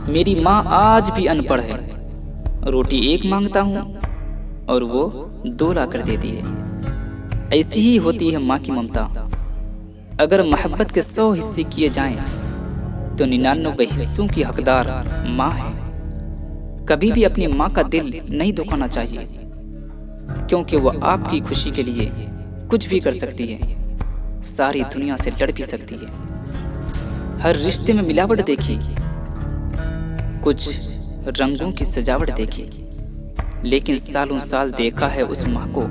मेरी माँ आज भी अनपढ़ है। रोटी एक मांगता हूँ और वो 2 ला कर देती है। ऐसी ही होती है माँ की ममता। अगर मोहब्बत के 100 हिस्से किए जाएं तो 99 हिस्सों की हकदार माँ है। कभी भी अपनी माँ का दिल नहीं दुखाना चाहिए, क्योंकि वो आपकी खुशी के लिए कुछ भी कर सकती है, सारी दुनिया से लड़ भी सकती है। हर रिश्ते में मिलावट देखी, कुछ रंगों की सजावट देखी, लेकिन सालों साल देखा है उस माँ को।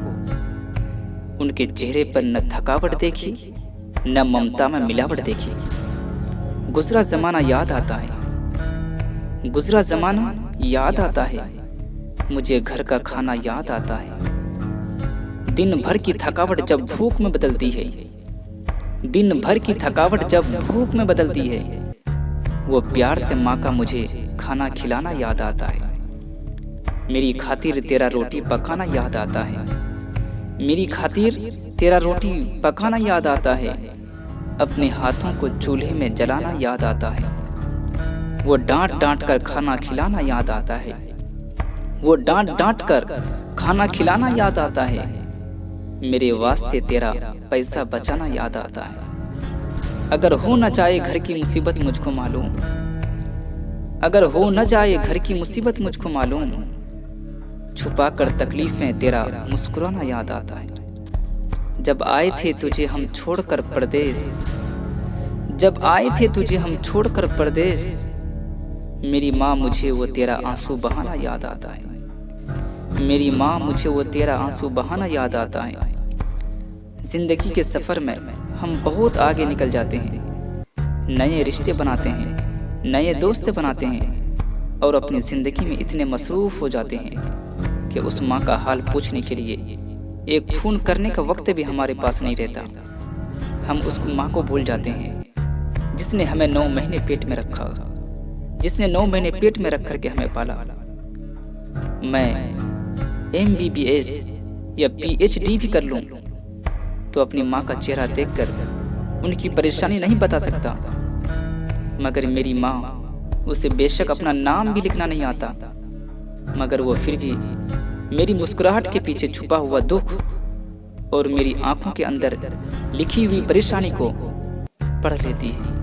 उनके चेहरे पर न थकावट देखी, न ममता में मिलावट देखी। गुजरा जमाना याद आता है, गुजरा जमाना याद आता है, मुझे घर का खाना याद आता है। दिन भर की थकावट जब भूख में बदलती है, दिन भर की थकावट जब भूख में बदलती है, वो प्यार से माँ का मुझे खाना खिलाना याद आता है। मेरी खातिर तेरा रोटी पकाना याद आता है, मेरी खातिर तेरा रोटी पकाना याद आता है। अपने हाथों को चूल्हे में जलाना याद आता है। वो डांट डांट कर खाना खिलाना याद आता है, वो डांट डांट कर खाना खिलाना याद आता है। मेरे वास्ते तेरा पैसा बचाना याद आता है। अगर हो न जाए घर की मुसीबत मुझको मालूम, अगर हो न जाए घर की मुसीबत मुझको मालूम, छुपा कर तकलीफें तेरा मुस्कुराना याद आता है। जब आए थे तुझे हम छोड़कर परदेश, जब आए थे तुझे हम छोड़कर परदेश, मेरी माँ मुझे वो तेरा आंसू बहाना याद आता है। मेरी माँ मुझे वो तेरा आंसू बहाना याद आता है। जिंदगी के सफर में हम बहुत आगे निकल जाते हैं, नए रिश्ते बनाते हैं, नए दोस्त बनाते हैं और अपनी जिंदगी में इतने मसरूफ हो जाते हैं कि उस माँ का हाल पूछने के लिए एक फोन करने का वक्त भी हमारे पास नहीं रहता। हम उस माँ को भूल जाते हैं जिसने हमें 9 महीने पेट में रखा, जिसने 9 महीने पेट में रख करके हमें पाला। मैं MBBS या PhD भी कर लूं तो अपनी माँ का चेहरा देखकर उनकी परेशानी नहीं बता सकता। मगर मेरी माँ, उसे बेशक अपना नाम भी लिखना नहीं आता, मगर वो फिर भी मेरी मुस्कुराहट के पीछे छुपा हुआ दुख और मेरी आंखों के अंदर लिखी हुई परेशानी को पढ़ लेती है।